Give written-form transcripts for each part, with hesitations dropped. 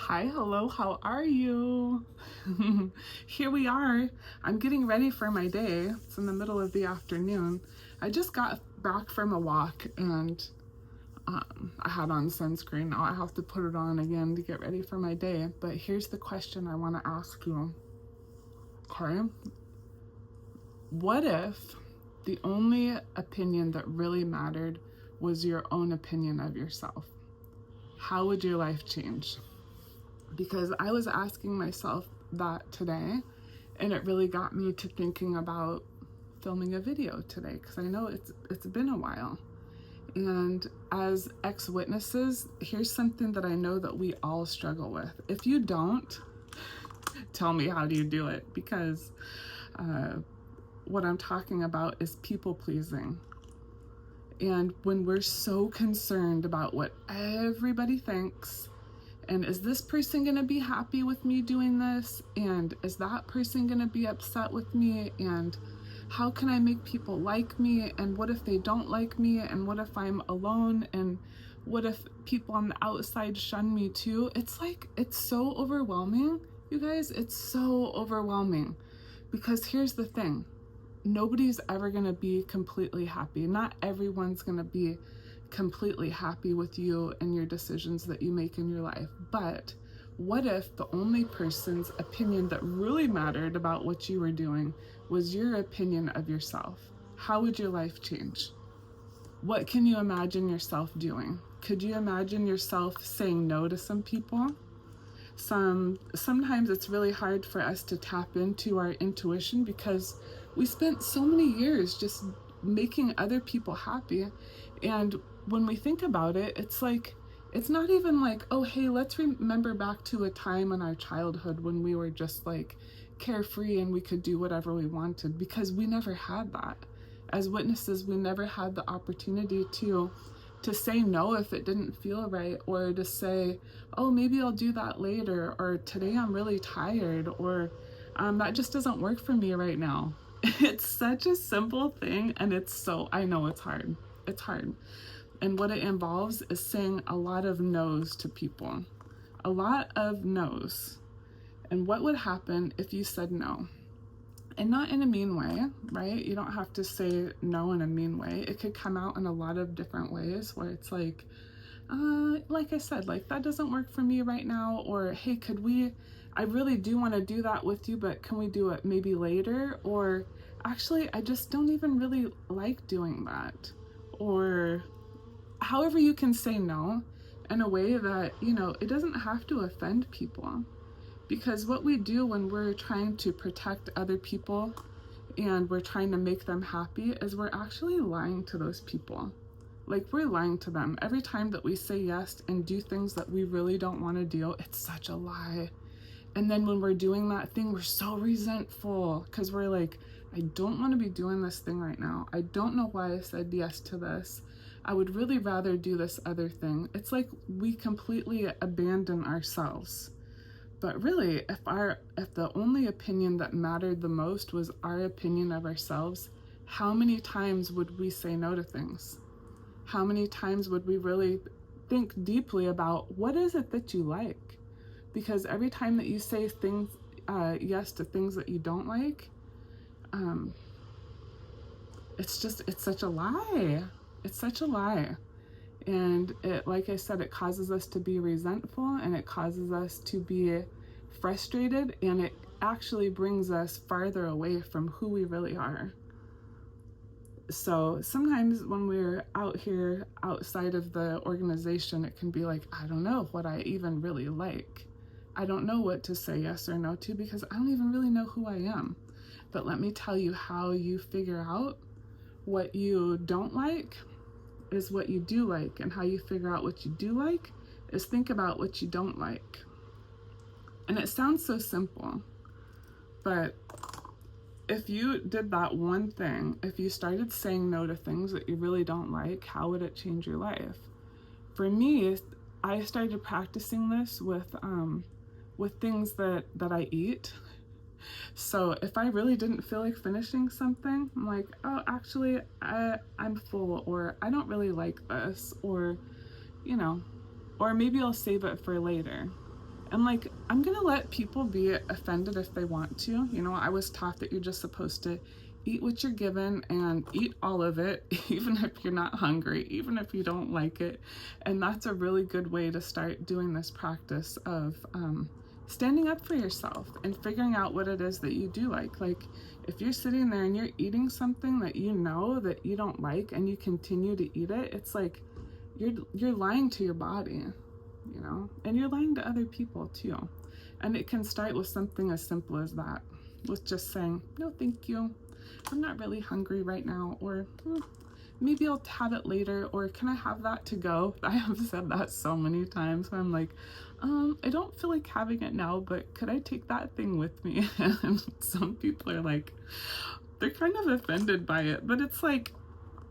Hi, hello, how are you? Here we are. I'm getting ready for my day. It's in the middle of the afternoon. I just got back from a walk and I had on sunscreen. Now I have to put it on again to get ready for my day. But here's the question I want to ask you. Okay? What if the only opinion that really mattered was your own opinion of yourself? How would your life change? Because I was asking myself that today, and it really got me to thinking about filming a video today, because I know it's been a while. And as ex-witnesses, here's something that I know that we all struggle with. If you don't, tell me, how do you do it? Because what I'm talking about is people pleasing. And when we're so concerned about what everybody thinks, and is this person gonna be happy with me doing this? And is that person gonna be upset with me? And how can I make people like me? And what if they don't like me? And what if I'm alone? And what if people on the outside shun me too? It's like, it's so overwhelming, you guys. It's so overwhelming. Because here's the thing. Nobody's ever gonna be completely happy. Not everyone's gonna be completely happy with you and your decisions that you make in your life. But what if the only person's opinion that really mattered about what you were doing was your opinion of yourself? How would your life change? What can you imagine yourself doing? Could you imagine yourself saying no to some people? Sometimes it's really hard for us to tap into our intuition because we spent so many years just making other people happy. And when we think about it, it's like, it's not even like, oh, hey, let's remember back to a time in our childhood when we were just like carefree and we could do whatever we wanted, because we never had that. As witnesses, we never had the opportunity to say no if it didn't feel right, or to say, oh, maybe I'll do that later, or today I'm really tired, or that just doesn't work for me right now. It's such a simple thing, and I know it's hard. It's hard. And what it involves is saying a lot of no's to people. A lot of no's. And what would happen if you said no? And not in a mean way, right? You don't have to say no in a mean way. It could come out in a lot of different ways where it's like I said, like, that doesn't work for me right now, or hey, I really do want to do that with you, but can we do it maybe later? Or actually, I just don't even really like doing that. Or however you can say no in a way that, it doesn't have to offend people. Because what we do when we're trying to protect other people and we're trying to make them happy is we're actually lying to those people. Like, we're lying to them. Every time that we say yes and do things that we really don't want to do, it's such a lie. And then when we're doing that thing, we're so resentful because we're like, I don't want to be doing this thing right now. I don't know why I said yes to this. I would really rather do this other thing. It's like we completely abandon ourselves. But really, if the only opinion that mattered the most was our opinion of ourselves, how many times would we say no to things? How many times would we really think deeply about what is it that you like? Because every time that you say things, yes to things that you don't like, it's such a lie. It's such a lie. And it, like I said, it causes us to be resentful, and it causes us to be frustrated, and it actually brings us farther away from who we really are. So sometimes when we're out here outside of the organization, it can be like, I don't know what I even really like. I don't know what to say yes or no to because I don't even really know who I am. But let me tell you how you figure out what you don't like is what you do like, and how you figure out what you do like is think about what you don't like. And it sounds so simple, but if you did that one thing, if you started saying no to things that you really don't like, how would it change your life? For me, I started practicing this with things that I eat. So if I really didn't feel like finishing something, I'm like, oh, actually, I'm full, or I don't really like this, or, or maybe I'll save it for later. And like, I'm gonna let people be offended if they want to. You know, I was taught that you're just supposed to eat what you're given and eat all of it, even if you're not hungry, even if you don't like it. And that's a really good way to start doing this practice of standing up for yourself and figuring out what it is that you do like. Like, if you're sitting there and you're eating something that you know that you don't like and you continue to eat it, it's like you're lying to your body, you know, and you're lying to other people too. And it can start with something as simple as that, with just saying, no, thank you. I'm not really hungry right now, or maybe I'll have it later, or can I have that to go? I have said that so many times where I'm like, I don't feel like having it now, but could I take that thing with me? And some people are like, they're kind of offended by it, but it's like,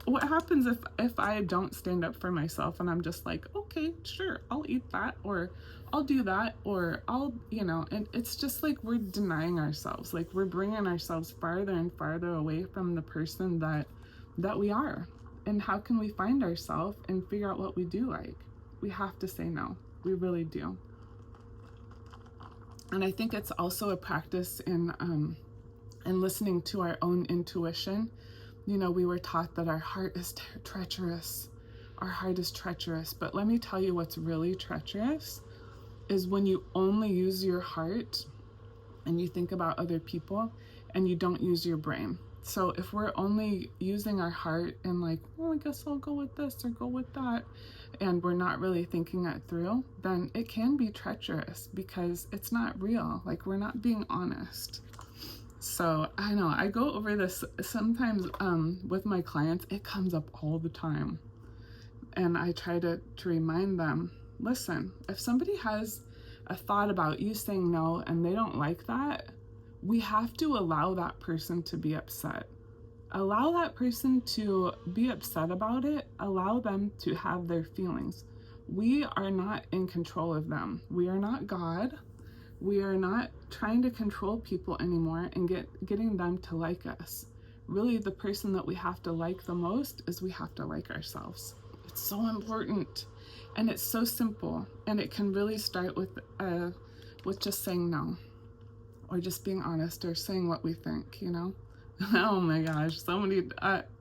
what happens if I don't stand up for myself and I'm just like, okay, sure, I'll eat that, or I'll do that, or I'll, you know, and it's just like we're denying ourselves, like we're bringing ourselves farther and farther away from the person that we are. And how can we find ourselves and figure out what we do like? We have to say no. We really do. And I think it's also a practice in listening to our own intuition. You know, we were taught that our heart is treacherous. Our heart is treacherous. But let me tell you what's really treacherous is when you only use your heart and you think about other people and you don't use your brain. So if we're only using our heart and like, well, I guess I'll go with this or go with that, and we're not really thinking it through, then it can be treacherous because it's not real. Like, we're not being honest. So I know I go over this sometimes with my clients. It comes up all the time. And I try to remind them, listen, if somebody has a thought about you saying no and they don't like that, we have to allow that person to be upset. Allow that person to be upset about it. Allow them to have their feelings. We are not in control of them. We are not God. We are not trying to control people anymore and getting them to like us. Really, the person that we have to like the most is we have to like ourselves. It's so important, and it's so simple, and it can really start with just saying no, or just being honest, or saying what we think, you know. Oh my gosh, so many.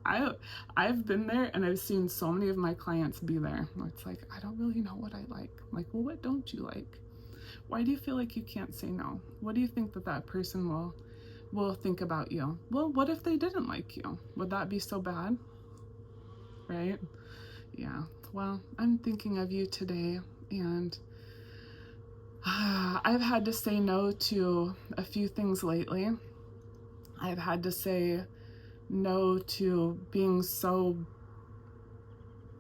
I've been there, and I've seen so many of my clients be there. It's like, I don't really know what I like. I'm like, well, what don't you like? Why do you feel like you can't say no? What do you think that person will think about you? Well, what if they didn't like you? Would that be so bad? Right? Yeah. Well, I'm thinking of you today, and I've had to say no to a few things lately. I've had to say no to being so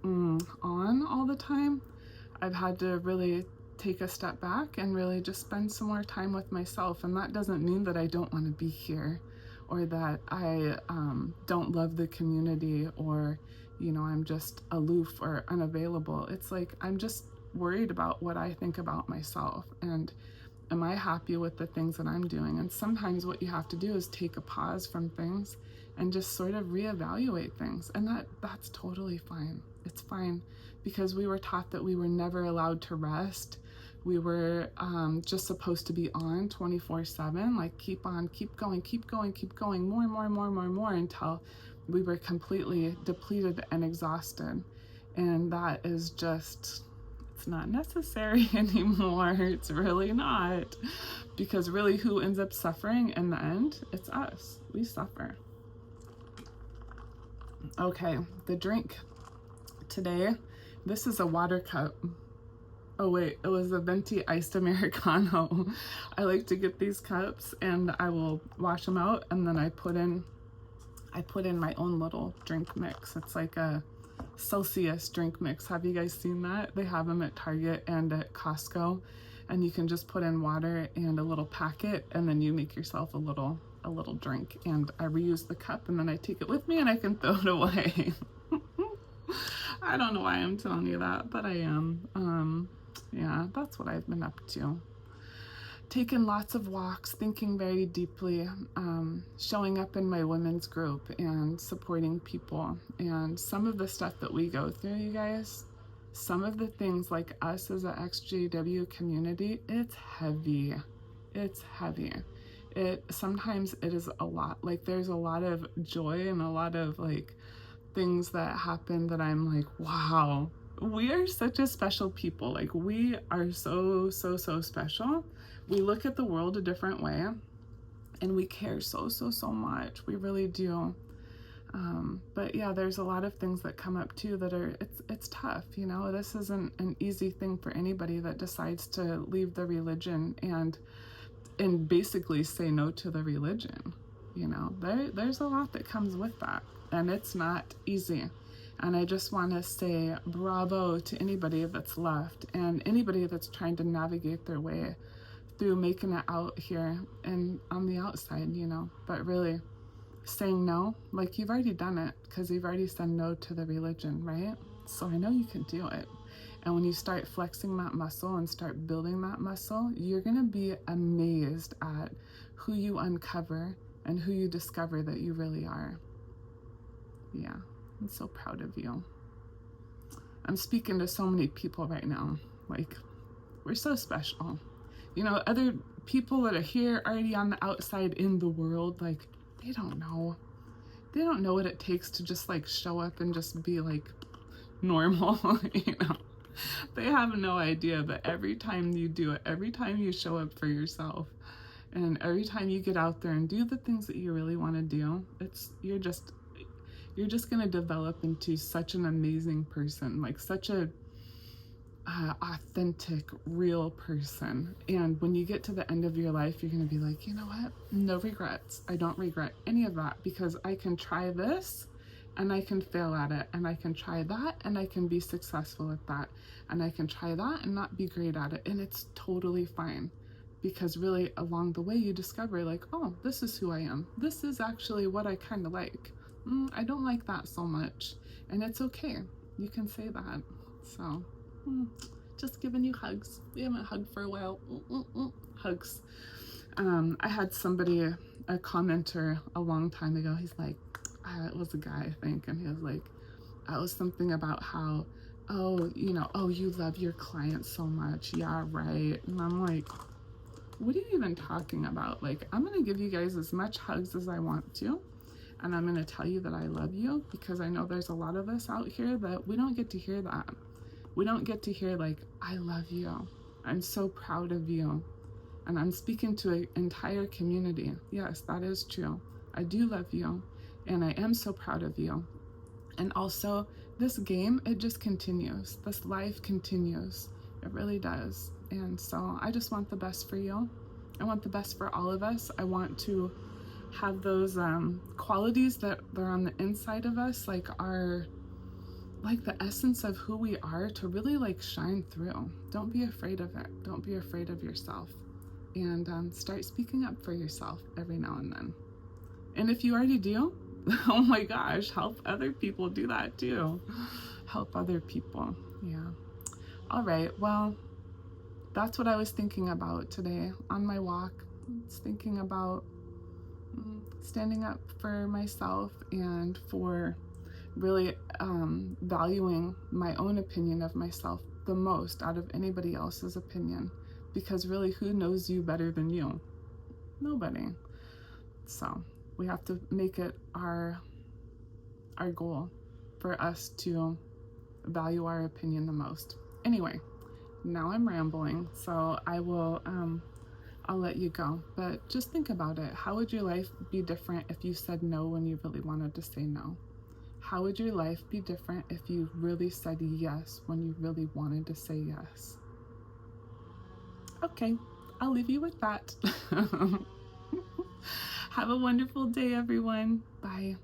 on all the time. I've had to really take a step back and really just spend some more time with myself. And that doesn't mean that I don't want to be here, or that I don't love the community, or, you know, I'm just aloof or unavailable. It's like, I'm just worried about what I think about myself, and am I happy with the things that I'm doing? And sometimes what you have to do is take a pause from things and just sort of reevaluate things. And that's totally fine. It's fine, because we were taught that we were never allowed to rest. We were just supposed to be on 24/7, like keep on, keep going, keep going, keep going, more and more and more and more and more, until we were completely depleted and exhausted. And that is just, it's not necessary anymore. It's really not. Because really, who ends up suffering in the end? It's us. We suffer. Okay, the drink today, this is a water cup. Oh wait, it was a venti iced Americano. I like to get these cups and I will wash them out, and then I put in my own little drink mix. It's like a Celsius drink mix. Have you guys seen that? They have them at Target and at Costco, and you can just put in water and a little packet, and then you make yourself a little drink. And I reuse the cup, and then I take it with me and I can throw it away. I don't know why I'm telling you that, but I am. Yeah, that's what I've been up to. Taking lots of walks, thinking very deeply, showing up in my women's group and supporting people. And some of the stuff that we go through, you guys, some of the things, like us as a EXJW community, it's heavy. It's heavy. Sometimes it is a lot. Like, there's a lot of joy and a lot of like things that happen that I'm like, wow, we are such a special people. Like, we are so special. We look at the world a different way, and we care so much. We really do. But yeah, there's a lot of things that come up too that are, it's tough, you know. This isn't an easy thing for anybody that decides to leave the religion and basically say no to the religion. You know, there's a lot that comes with that, and it's not easy. And I just want to say bravo to anybody that's left, and anybody that's trying to navigate their way through making it out here and on the outside, you know. But really, saying no, like, you've already done it, because you've already said no to the religion, right? So I know you can do it. And when you start flexing that muscle and start building that muscle, you're going to be amazed at who you uncover and who you discover that you really are. Yeah, I'm so proud of you. I'm speaking to so many people right now. Like, we're so special. You know, other people that are here already on the outside in the world, like, they don't know. They don't know what it takes to just like show up and just be like normal, you know. They have no idea that every time you do it, every time you show up for yourself, and every time you get out there and do the things that you really want to do, you're just going to develop into such an amazing person, like such a authentic, real person. And when you get to the end of your life, you're going to be like, you know what? No regrets. I don't regret any of that, because I can try this and I can fail at it, and I can try that and I can be successful at that, and I can try that and not be great at it, and it's totally fine. Because really, along the way, you discover like, oh, this is who I am. This is actually what I kind of like. I don't like that so much, and it's okay. You can say that. So just giving you hugs. We haven't hugged for a while. Hugs. I had somebody, a commenter a long time ago, he's like, it was a guy, I think, and he was like, it was something about how, oh, you know, oh, you love your clients so much. Yeah, right. And I'm like, what are you even talking about? Like, I'm going to give you guys as much hugs as I want to, and I'm going to tell you that I love you, because I know there's a lot of us out here that we don't get to hear that. We don't get to hear like, I love you. I'm so proud of you. And I'm speaking to an entire community. Yes, that is true. I do love you, and I am so proud of you. And also, this game, it just continues. This life continues. It really does. And so I just want the best for you. I want the best for all of us. I want to have those qualities that are on the inside of us, like the essence of who we are, to really like shine through. Don't be afraid of it. Don't be afraid of yourself. And start speaking up for yourself every now and then. And if you already do, oh my gosh, help other people do that too. Help other people. Yeah. All right. Well, that's what I was thinking about today on my walk. I was thinking about standing up for myself and for really valuing my own opinion of myself the most out of anybody else's opinion. Because really, who knows you better than you? Nobody. So we have to make it our goal for us to value our opinion the most. Anyway, now I'm rambling, so I'll let you go. But just think about it. How would your life be different if you said no when you really wanted to say no? How would your life be different if you really said yes when you really wanted to say yes? Okay, I'll leave you with that. Have a wonderful day, everyone. Bye.